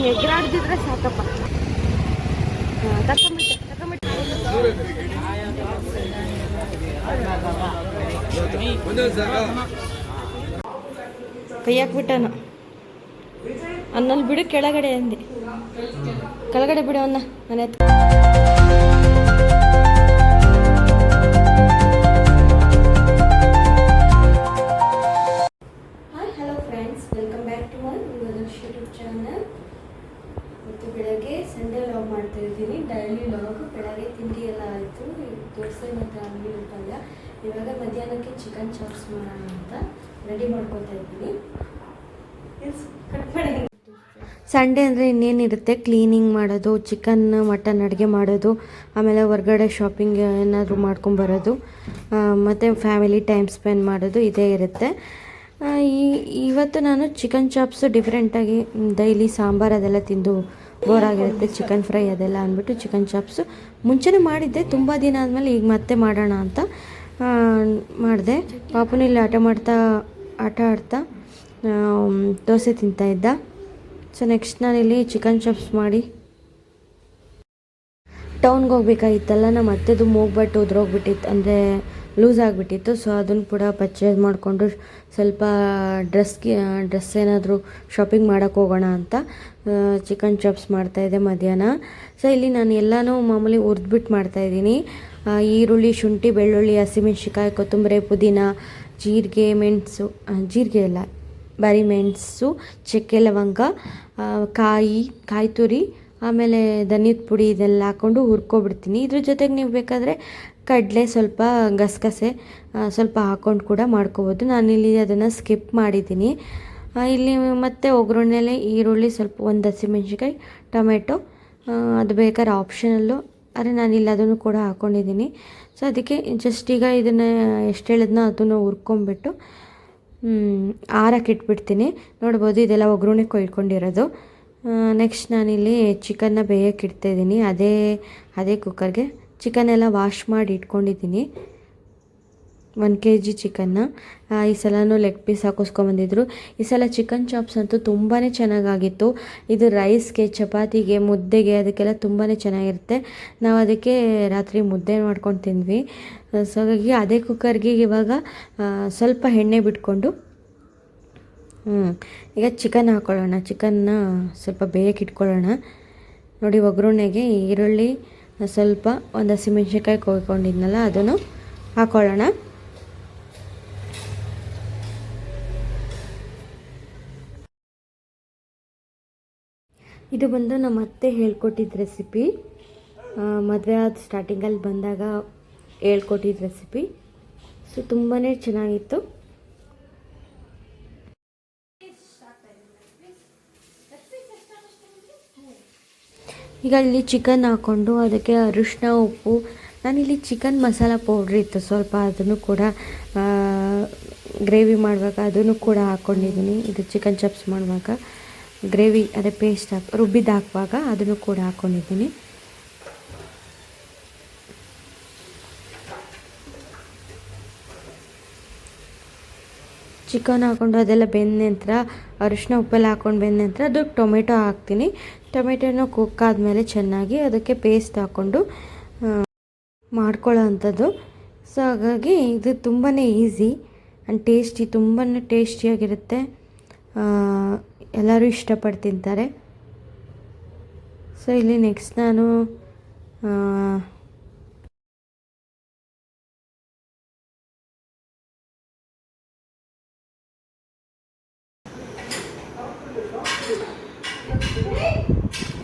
ಎಗ್ರಾಡ್ದಿದ್ರೆ ಸಾಕಪ್ಪ. ತಕೊಂಬಿಟ್ಟೆ ಕೈ ಹಾಕ್ಬಿಟ್ಟನು. ಅನ್ನಲ್ಲಿ ಬಿಡು ಕೆಳಗಡೆ ಅಂದೆ, ಕೆಳಗಡೆ ಬಿಡು ಅನ್ನ ಮನೆ ಹತ್ರ. Hi hello friends, welcome back to my YouTube channel. ಮತ್ತು ಬೆಳಗ್ಗೆ ಸಂಡೇ ಲಾಗ್ ಮಾಡ್ತಾ ಇದ್ದೀನಿ. Daily log. ಬೆಳಗ್ಗೆ ತಿಂಡಿ ಎಲ್ಲ ಆಯಿತು, ದೋಸೆ ಮತ್ತು ಆಲೂಗಡ್ಡೆ ಪಲ್ಯ. ಇವಾಗ ಮಧ್ಯಾಹ್ನಕ್ಕೆ ಚಿಕನ್ ಚಾಪ್ಸ್ ಮಾಡೋಣ ಅಂತ ರೆಡಿ ಮಾಡ್ಕೊತಾ ಇದ್ದೀನಿ. ಸಂಡೇ ಅಂದರೆ ಇನ್ನೇನಿರುತ್ತೆ, ಕ್ಲೀನಿಂಗ್ ಮಾಡೋದು, ಚಿಕನ್ ಮಟನ್ ಅಡುಗೆ ಮಾಡೋದು, ಆಮೇಲೆ ಹೊರ್ಗಡೆ ಶಾಪಿಂಗ್ ಏನಾದರೂ ಮಾಡ್ಕೊಂಬರೋದು, ಮತ್ತು ಫ್ಯಾಮಿಲಿ ಟೈಮ್ ಸ್ಪೆಂಡ್ ಮಾಡೋದು ಇದೇ ಇರುತ್ತೆ. ಇವತ್ತು ನಾನು ಚಿಕನ್ ಚಾಪ್ಸು ಡಿಫ್ರೆಂಟಾಗಿ, ಡೈಲಿ ಸಾಂಬಾರು ಅದೆಲ್ಲ ತಿಂದು ಬೋರ್ ಆಗಿರುತ್ತೆ, ಚಿಕನ್ ಫ್ರೈ ಅದೆಲ್ಲ ಅಂದ್ಬಿಟ್ಟು ಚಿಕನ್ ಚಾಪ್ಸು ಮುಂಚೆನೇ ಮಾಡಿದ್ದೆ. ತುಂಬ ದಿನ ಆದಮೇಲೆ ಈಗ ಮತ್ತೆ ಮಾಡೋಣ ಅಂತ ಮಾಡಿದೆ. ಪಾಪುನ ಇಲ್ಲಿ ಆಟ ಆಡ್ತಾ ದೋಸೆ ತಿಂತಾಯಿದ್ದ. ಸೊ ನೆಕ್ಸ್ಟ್ ನಾನಿಲ್ಲಿ ಚಿಕನ್ ಚಾಪ್ಸ್ ಮಾಡಿ ಟೌನ್ಗೆ ಹೋಗ್ಬೇಕಾಗಿತ್ತಲ್ಲ. ನಮ್ಮ ಅತ್ತೆದು ಮೂಗ್ಬಟ್ಟು ಉದ್ರೋಗ್ಬಿಟ್ಟಿತ್ತು, ಅಂದರೆ ಲೂಸ್ ಆಗಿಬಿಟ್ಟಿತ್ತು. ಸೊ ಅದನ್ನು ಕೂಡ ಪರ್ಚೇಸ್ ಮಾಡಿಕೊಂಡು ಸ್ವಲ್ಪ ಡ್ರೆಸ್ ಏನಾದರೂ ಶಾಪಿಂಗ್ ಮಾಡೋಕ್ಕೆ ಹೋಗೋಣ ಅಂತ ಚಿಕನ್ ಚಾಪ್ಸ್ ಮಾಡ್ತಾಯಿದ್ದೆ ಮಧ್ಯಾಹ್ನ. ಸೊ ಇಲ್ಲಿ ನಾನು ಎಲ್ಲನೂ ಮಾಮೂಲಿ ಹುರಿದ್ಬಿಟ್ಟು ಮಾಡ್ತಾಯಿದ್ದೀನಿ. ಈರುಳ್ಳಿ, ಶುಂಠಿ, ಬೆಳ್ಳುಳ್ಳಿ, ಹಸಿಮೆಣ್ಸಿಕಾಯಿ, ಕೊತ್ತಂಬರಿ, ಪುದೀನ, ಜೀರಿಗೆ, ಮೆಣಸು, ಜೀರಿಗೆ ಎಲ್ಲ ಬರಿ ಮೆಣಸು, ಚಕ್ಕೆ, ಲವಂಗ, ಕಾಯಿ ತುರಿ, ಆಮೇಲೆ ಧನಿಯದ ಪುಡಿ ಇದೆಲ್ಲ ಹಾಕ್ಕೊಂಡು ಹುರ್ಕೊಬಿಡ್ತೀನಿ. ಇದ್ರ ಜೊತೆಗೆ ನೀವು ಬೇಕಾದರೆ ಕಡಲೆ, ಸ್ವಲ್ಪ ಗಸಗಸೆ ಸ್ವಲ್ಪ ಹಾಕ್ಕೊಂಡು ಕೂಡ ಮಾಡ್ಕೋಬೋದು. ನಾನಿಲ್ಲಿ ಅದನ್ನು ಸ್ಕಿಪ್ ಮಾಡಿದ್ದೀನಿ. ಇಲ್ಲಿ ಮತ್ತು ಒಗ್ಗರಣೆಲೆ ಈರುಳ್ಳಿ, ಸ್ವಲ್ಪ ಒಂದು ಹಸಿಮೆಣ್ಸಿಕಾಯಿ, ಟೊಮೆಟೊ, ಅದು ಬೇಕಾದ್ರೆ ಆಪ್ಷನಲ್ಲು, ಆದರೆ ನಾನಿಲ್ಲಿ ಅದನ್ನು ಕೂಡ ಹಾಕ್ಕೊಂಡಿದ್ದೀನಿ. ಸೊ ಅದಕ್ಕೆ ಜಸ್ಟ್ ಈಗ ಇದನ್ನು ಎಷ್ಟು ಹೇಳಿದ್ನೋ ಅದನ್ನು ಹುರ್ಕೊಂಬಿಟ್ಟು ಆರಕ್ಕೆ ಇಟ್ಬಿಡ್ತೀನಿ. ನೋಡ್ಬೋದು ಇದೆಲ್ಲ ಒಗ್ಗರಣೆ ಕೊಯ್ಕೊಂಡಿರೋದು. ನೆಕ್ಸ್ಟ್ ನಾನಿಲ್ಲಿ ಚಿಕನ್ನ ಬೇಯಕ್ಕೆ ಇಡ್ತಾಯಿದ್ದೀನಿ. ಅದೇ ಕುಕ್ಕರ್ಗೆ ಚಿಕನ್ ಎಲ್ಲ ವಾಶ್ ಮಾಡಿ ಇಟ್ಕೊಂಡಿದ್ದೀನಿ. 1 kg ಚಿಕನ್ನ. ಈ ಸಲನೂ ಲೆಗ್ ಪೀಸ್ ಹಾಕಿಸ್ಕೊಂಬಂದಿದ್ರು. ಈ ಸಲ ಚಿಕನ್ ಚಾಪ್ಸ್ ಅಂತೂ ತುಂಬಾ ಚೆನ್ನಾಗಾಗಿತ್ತು. ಇದು ರೈಸ್ಗೆ, ಚಪಾತಿಗೆ, ಮುದ್ದೆಗೆ ಅದಕ್ಕೆಲ್ಲ ತುಂಬಾ ಚೆನ್ನಾಗಿರುತ್ತೆ. ನಾವು ಅದಕ್ಕೆ ರಾತ್ರಿ ಮುದ್ದೆ ಮಾಡ್ಕೊಂಡು ತಿಂದ್ವಿ. ಸೊ ಹಾಗಾಗಿ ಅದೇ ಕುಕ್ಕರ್ಗೆ ಇವಾಗ ಸ್ವಲ್ಪ ಎಣ್ಣೆ ಬಿಟ್ಕೊಂಡು ಈಗ ಚಿಕನ್ ಹಾಕ್ಕೊಳ್ಳೋಣ. ಚಿಕನ್ನ ಸ್ವಲ್ಪ ಬೇಯಕ್ಕೆ ಇಟ್ಕೊಳ್ಳೋಣ. ನೋಡಿ, ಒಗ್ಗರಣೆಗೆ ಈರುಳ್ಳಿ, ಸ್ವಲ್ಪ ಒಂದು ಹಸಿಮೆಣ್ಸಿಕಾಯಿ ಕೊಯ್ಕೊಂಡಿದ್ನಲ್ಲ ಅದನ್ನು ಹಾಕ್ಕೊಳ್ಳೋಣ. ಇದು ಬಂದು ನಮ್ಮ ಅತ್ತೆ ಹೇಳ್ಕೊಟ್ಟಿದ್ದ ರೆಸಿಪಿ. ಮದುವೆ ಆದ ಸ್ಟಾರ್ಟಿಂಗಲ್ಲಿ ಬಂದಾಗ ಹೇಳ್ಕೊಟ್ಟಿದ್ದ ರೆಸಿಪಿ. ಸೊ ತುಂಬಾ ಚೆನ್ನಾಗಿತ್ತು. ಈಗ ಇಲ್ಲಿ ಚಿಕನ್ ಹಾಕ್ಕೊಂಡು ಅದಕ್ಕೆ ಅರಿಶಿನ, ಉಪ್ಪು, ನಾನಿಲ್ಲಿ ಚಿಕನ್ ಮಸಾಲ ಪೌಡ್ರ್ ಇತ್ತು ಸ್ವಲ್ಪ, ಅದನ್ನು ಕೂಡ ಗ್ರೇವಿ ಮಾಡುವಾಗ ಅದನ್ನು ಕೂಡ ಹಾಕ್ಕೊಂಡಿದ್ದೀನಿ. ಇದು ಚಿಕನ್ ಚಾಪ್ಸ್ ಮಾಡುವಾಗ ಗ್ರೇವಿ, ಅದೇ ಪೇಸ್ಟ್ ರುಬ್ಬಿದ್ದು ಹಾಕುವಾಗ ಅದನ್ನು ಕೂಡ ಹಾಕ್ಕೊಂಡಿದ್ದೀನಿ. ಚಿಕನ್ ಹಾಕ್ಕೊಂಡು ಅದೆಲ್ಲ ಬೆಂದ ನಂತರ ಅರಿಶಿನ ಉಪ್ಪೆಲ್ಲ ಹಾಕ್ಕೊಂಡು ಬೆಂದ ನಂತರ ಅದಕ್ಕೆ ಟೊಮೆಟೊ ಹಾಕ್ತೀನಿ. ಟೊಮೆಟೊನ ಕುಕ್ ಆದಮೇಲೆ ಚೆನ್ನಾಗಿ ಅದಕ್ಕೆ ಪೇಸ್ಟ್ ಹಾಕ್ಕೊಂಡು ಮಾಡ್ಕೊಳ್ಳೋ ಅಂಥದ್ದು. ಸೊ ಹಾಗಾಗಿ ಇದು ತುಂಬಾ ಈಸಿ ಆ್ಯಂಡ್ ಟೇಸ್ಟಿ, ತುಂಬಾ ಟೇಸ್ಟಿಯಾಗಿರುತ್ತೆ. ಎಲ್ಲರೂ ಇಷ್ಟಪಟ್ಟು ತಿಂತಾರೆ. ಸೊ ಇಲ್ಲಿ ನೆಕ್ಸ್ಟ್ ನಾನು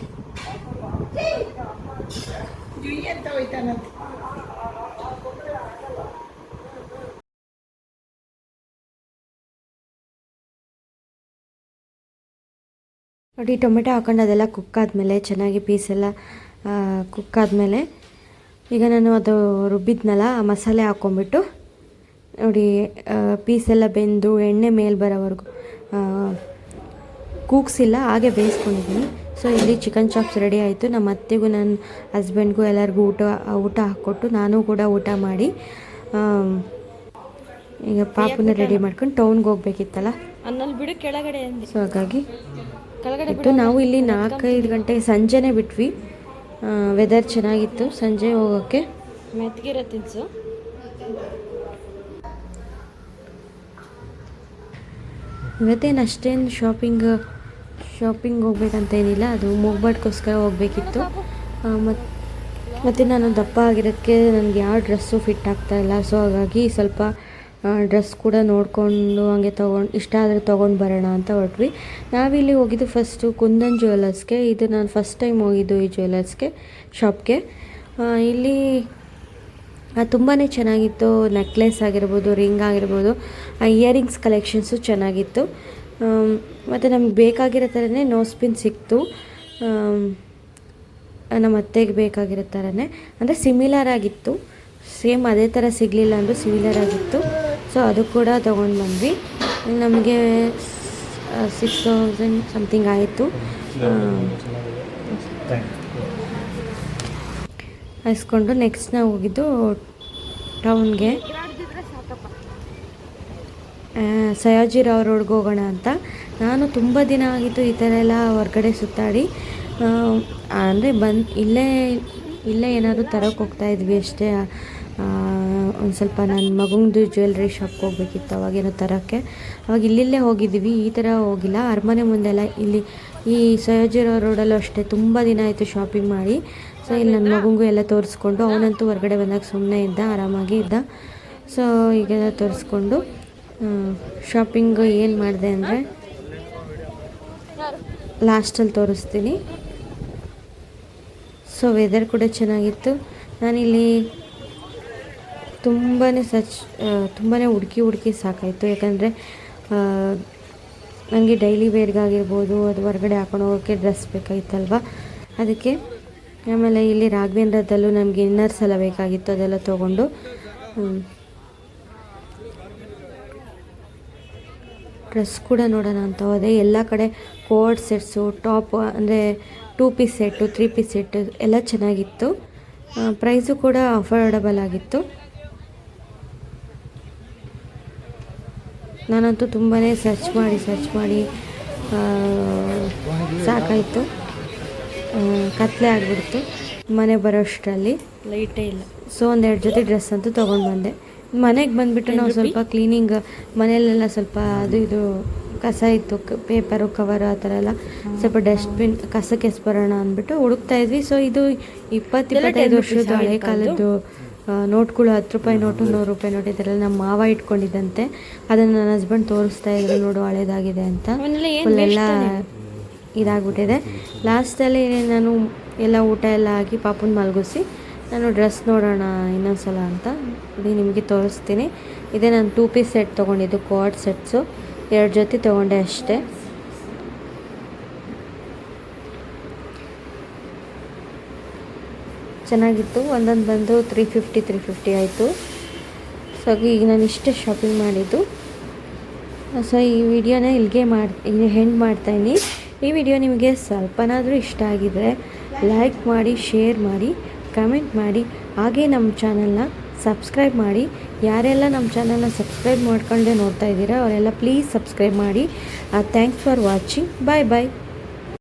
ನೋಡಿ, ಟೊಮೆಟೊ ಹಾಕೊಂಡು ಅದೆಲ್ಲ ಕುಕ್ಕಾದ್ಮೇಲೆ ಚೆನ್ನಾಗಿ ಪೀಸೆಲ್ಲ ಕುಕ್ಕಾದ್ಮೇಲೆ ಈಗ ನಾನು ಅದು ರುಬ್ಬಿದ್ನಲ್ಲ ಆ ಮಸಾಲೆ ಹಾಕ್ಕೊಂಬಿಟ್ಟು ನೋಡಿ, ಪೀಸೆಲ್ಲ ಬೆಂದು ಎಣ್ಣೆ ಮೇಲೆ ಬರೋವರೆಗೂ ಕೂಗ್ಸಿಲ್ಲ, ಹಾಗೆ ಬೇಯಿಸ್ಕೊಂಡಿದ್ದೀನಿ. ಸೊ ಇಲ್ಲಿ ಚಿಕನ್ ಚಾಪ್ಸ್ ರೆಡಿ ಆಯಿತು. ನಮ್ಮ ಅತ್ತೆಗೂ, ನನ್ನ ಹಸ್ಬೆಂಡ್ಗೂ ಎಲ್ಲರಿಗೂ ಊಟ ಹಾಕ್ಕೊಟ್ಟು ನಾನು ಕೂಡ ಊಟ ಮಾಡಿ ಈಗ ಪಾಪುನ ರೆಡಿ ಮಾಡ್ಕೊಂಡು ಟೌನ್ಗೆ ಹೋಗ್ಬೇಕಿತ್ತಲ್ಲ, ಅನ್ನಲ್ಲಿ ಬಿಡು ಕೆಳಗಡೆ ಅಂದು. ಸೊ ಹಾಗಾಗಿ ಕೆಳಗಡೆ ಬಿಟ್ಟು ನಾವು ಇಲ್ಲಿ 4-5 ಗಂಟೆ ಸಂಜೆನೇ ಬಿಟ್ವಿ. ವೆದರ್ ಚೆನ್ನಾಗಿತ್ತು ಸಂಜೆ ಹೋಗೋಕ್ಕೆ. ಮೆತ್ತಗಿರೋ ತಿನ್ಸು. ಇವತ್ತೇನು ಅಷ್ಟೇನು ಶಾಪಿಂಗ್ ಹೋಗ್ಬೇಕಂತ ಏನಿಲ್ಲ, ಅದು ಮೂಗ್ಬಾಟ್ಗೋಸ್ಕರ ಹೋಗಬೇಕಿತ್ತು. ಮತ್ತು ನಾನು ದಪ್ಪ ಆಗಿರೋದಕ್ಕೆ ನನಗೆ ಯಾವ ಡ್ರೆಸ್ಸು ಫಿಟ್ ಆಗ್ತಾಯಿಲ್ಲ. ಸೊ ಹಾಗಾಗಿ ಸ್ವಲ್ಪ ಡ್ರೆಸ್ ಕೂಡ ನೋಡಿಕೊಂಡು ಹಂಗೆ ಇಷ್ಟ ಆದರೆ ತೊಗೊಂಡು ಬರೋಣ ಅಂತ ಹೊರಟ್ವಿ. ನಾವಿಲ್ಲಿ ಹೋಗಿದ್ದು ಫಸ್ಟು ಕುಂದನ್ ಜ್ಯುವೆಲರ್ಸ್ಗೆ. ಇದು ನಾನು ಫಸ್ಟ್ ಟೈಮ್ ಹೋಗಿದ್ದು ಈ ಜ್ಯುವೆಲರ್ಸ್ಗೆ ಶಾಪ್ಗೆ. ಇಲ್ಲಿ ತುಂಬಾ ಚೆನ್ನಾಗಿತ್ತು. ನೆಕ್ಲೆಸ್ ಆಗಿರ್ಬೋದು, ರಿಂಗ್ ಆಗಿರ್ಬೋದು, ಇಯರಿಂಗ್ಸ್ ಕಲೆಕ್ಷನ್ಸು ಚೆನ್ನಾಗಿತ್ತು. ಮತ್ತು ನಮ್ಗೆ ಬೇಕಾಗಿರೋ ಥರನೇ ನೋಸ್ಪಿನ್ ಸಿಕ್ತು. ನಮ್ಮ ಅತ್ತೆಗೆ ಬೇಕಾಗಿರೋ ಥರನೇ, ಅಂದರೆ ಸಿಮಿಲರ್ ಆಗಿತ್ತು. ಸೇಮ್ ಅದೇ ಥರ ಸಿಗಲಿಲ್ಲ ಅಂದರೂ ಸಿಮಿಲರ್ ಆಗಿತ್ತು. ಸೊ ಅದು ಕೂಡ ತೊಗೊಂಡು ಬಂದ್ವಿ. ನಮಗೆ 6000 ಸಮಥಿಂಗ್ ಆಯಿತು. ಹಾಯಿಸ್ಕೊಂಡು ನೆಕ್ಸ್ಟ್ ನಾವು ಹೋಗಿದ್ದು ಟೌನ್ಗೆ, ಸಯಾಜಿರಾವ್ ರೋಡ್ಗೆ ಹೋಗೋಣ ಅಂತ. ನಾನು ತುಂಬ ದಿನ ಆಗಿತ್ತು ಈ ಥರ ಎಲ್ಲ ಹೊರ್ಗಡೆ ಸುತ್ತಾಡಿ. ಅಂದರೆ ಇಲ್ಲೇ ಏನಾದರೂ ತರೋಕ್ಕೆ ಹೋಗ್ತಾಯಿದ್ವಿ ಅಷ್ಟೇ. ಒಂದು ಸ್ವಲ್ಪ ನನ್ನ ಮಗಂದು ಜ್ಯುವೆಲ್ರಿ ಶಾಪ್ಗೆ ಹೋಗ್ಬೇಕಿತ್ತು, ಅವಾಗೇನೋ ತರೋಕ್ಕೆ. ಅವಾಗ ಇಲ್ಲೇ ಹೋಗಿದ್ದೀವಿ, ಈ ಥರ ಹೋಗಿಲ್ಲ. ಅರಮನೆ ಮುಂದೆಲ್ಲ ಇಲ್ಲಿ ಈ ಸಯಾಜಿರಾವ್ ರೋಡಲ್ಲೂ ಅಷ್ಟೇ ತುಂಬ ದಿನ ಆಯಿತು ಶಾಪಿಂಗ್ ಮಾಡಿ. ಸೊ ಇಲ್ಲಿ ನನ್ನ ಮಗಂಗೂ ಎಲ್ಲ ತೋರಿಸ್ಕೊಂಡು, ಅವನಂತೂ ಹೊರಗಡೆ ಬಂದಾಗ ಸುಮ್ಮನೆ ಇದ್ದ, ಆರಾಮಾಗಿ ಇದ್ದ. ಸೊ ಈಗೆಲ್ಲ ತೋರಿಸ್ಕೊಂಡು ಶಾಪಿಂಗು ಏನು ಮಾಡಿದೆ ಅಂದರೆ ಲಾಸ್ಟಲ್ಲಿ ತೋರಿಸ್ತೀನಿ. ಸೊ ವೆದರ್ ಕೂಡ ಚೆನ್ನಾಗಿತ್ತು. ನಾನಿಲ್ಲಿ ತುಂಬಾ ಹುಡುಕಿ ಸಾಕಾಯಿತು. ಯಾಕಂದರೆ ನನಗೆ ಡೈಲಿ ವೇರ್ಗಾಗಿರ್ಬೋದು, ಅದು ಹೊರಗಡೆ ಹಾಕೊಂಡು ಹೋಗೋಕ್ಕೆ ಡ್ರೆಸ್ ಬೇಕಾಗಿತ್ತಲ್ವ, ಅದಕ್ಕೆ. ಆಮೇಲೆ ಇಲ್ಲಿ ರಾಘವೇಂದ್ರದಲ್ಲೂ ನನಗೆ ಇನ್ನರ್ಸ್ ಎಲ್ಲ ಬೇಕಾಗಿತ್ತು, ಅದೆಲ್ಲ ತೊಗೊಂಡು ಡ್ರೆಸ್ ಕೂಡ ನೋಡೋಣ ಅಂತ ಹೋದೆ. ಎಲ್ಲ ಕಡೆ ಕೋಟ್ ಸೆಟ್ಸು, ಟಾಪ್ ಅಂದರೆ 2 ಪೀಸ್ ಸೆಟ್ಟು, 3 ಪೀಸ್ ಸೆಟ್ಟು ಎಲ್ಲ ಚೆನ್ನಾಗಿತ್ತು. ಪ್ರೈಸು ಕೂಡ ಅಫೋರ್ಡಬಲ್ ಆಗಿತ್ತು. ನಾನಂತೂ ತುಂಬಾ ಸರ್ಚ್ ಮಾಡಿ ಸಾಕಾಯಿತು. ಕತ್ಲೆ ಆಗಿಬಿಡ್ತು ಮನೆ ಬರೋಷ್ಟರಲ್ಲಿ, ಲೈಟೇ ಇಲ್ಲ. ಸೊ 1-2 ಜೊತೆ ಡ್ರೆಸ್ ಅಂತೂ ತೊಗೊಂಡು ಬಂದೆ. ಮನೆಗೆ ಬಂದುಬಿಟ್ಟು ನಾವು ಸ್ವಲ್ಪ ಕ್ಲೀನಿಂಗ್, ಮನೆಯಲ್ಲೆಲ್ಲ ಸ್ವಲ್ಪ ಅದು ಇದು ಕಸ ಇತ್ತು, ಪೇಪರು, ಕವರು ಆ ಥರ ಎಲ್ಲ ಸ್ವಲ್ಪ ಡಸ್ಟ್ಬಿನ್ ಕಸಕ್ಕೆ ಎಸ್ಬರೋಣ ಅಂದ್ಬಿಟ್ಟು ಹುಡುಕ್ತಾ ಇದ್ವಿ. ಸೊ ಇದು 20-25 ವರ್ಷದ ಹಳೆ ಕಾಲದ್ದು ನೋಟ್ಗಳು, 10 ರೂಪಾಯಿ ನೋಟು, 100 ರೂಪಾಯಿ ನೋಟ್, ಇದೆಲ್ಲ ನಮ್ಮ ಮಾವ ಇಟ್ಕೊಂಡಿದ್ದಂತೆ. ಅದನ್ನು ನನ್ನ ಹಸ್ಬೆಂಡ್ ತೋರಿಸ್ತಾ ಇದ್ರು, ನೋಡು ಹಳೇದಾಗಿದೆ ಅಂತ. ಫುಲ್ಲೆಲ್ಲ ಇದಾಗ್ಬಿಟ್ಟಿದೆ. ಲಾಸ್ಟಲ್ಲಿ ನಾನು ಎಲ್ಲ ಊಟ ಎಲ್ಲ ಆಗಿ ಪಾಪುನ ಮಲಗಿಸಿ ನಾನು ಡ್ರೆಸ್ ನೋಡೋಣ ಇನ್ನೊಂದ್ಸಲ ಅಂತ ನಿಮಗೆ ತೋರಿಸ್ತೀನಿ. ಇದೇ ನಾನು 2 ಪೀಸ್ ಸೆಟ್ ತೊಗೊಂಡಿದ್ದು, ಕೋಟ್ ಸೆಟ್ಸು 2 ಜೊತೆ ತೊಗೊಂಡೆ ಅಷ್ಟೇ. ಚೆನ್ನಾಗಿತ್ತು. ಒಂದೊಂದು ಬಂದು 350 ಆಯಿತು. ಸೊ ಈಗ ನಾನು ಇಷ್ಟೇ ಶಾಪಿಂಗ್ ಮಾಡಿದ್ದು. ಸೊ ಈ ವಿಡಿಯೋನ ಇಲ್ಲಿಗೆ ಎಂಡ್ ಮಾಡ್ತಾಯಿನಿ. ಈ ವಿಡಿಯೋ ನಿಮಗೆ ಸ್ವಲ್ಪನಾದರೂ ಇಷ್ಟ ಆಗಿದರೆ ಲೈಕ್ ಮಾಡಿ, ಶೇರ್ ಮಾಡಿ, ಕಮೆಂಟ್ ಮಾಡಿ, ಹಾಗೆ ನಮ್ಮ ಚಾನಲ್ನ ಸಬ್ಸ್ಕ್ರೈಬ್ ಮಾಡಿ. ಯಾರೆಲ್ಲ ನಮ್ಮ ಚಾನಲ್ನ ಸಬ್ಸ್ಕ್ರೈಬ್ ಮಾಡ್ಕೊಂಡೆ ನೋಡ್ತಾ ಇದ್ದೀರಾ ಅವರೆಲ್ಲ ಪ್ಲೀಸ್ ಸಬ್ಸ್ಕ್ರೈಬ್ ಮಾಡಿ. Thanks for watching. Bye bye.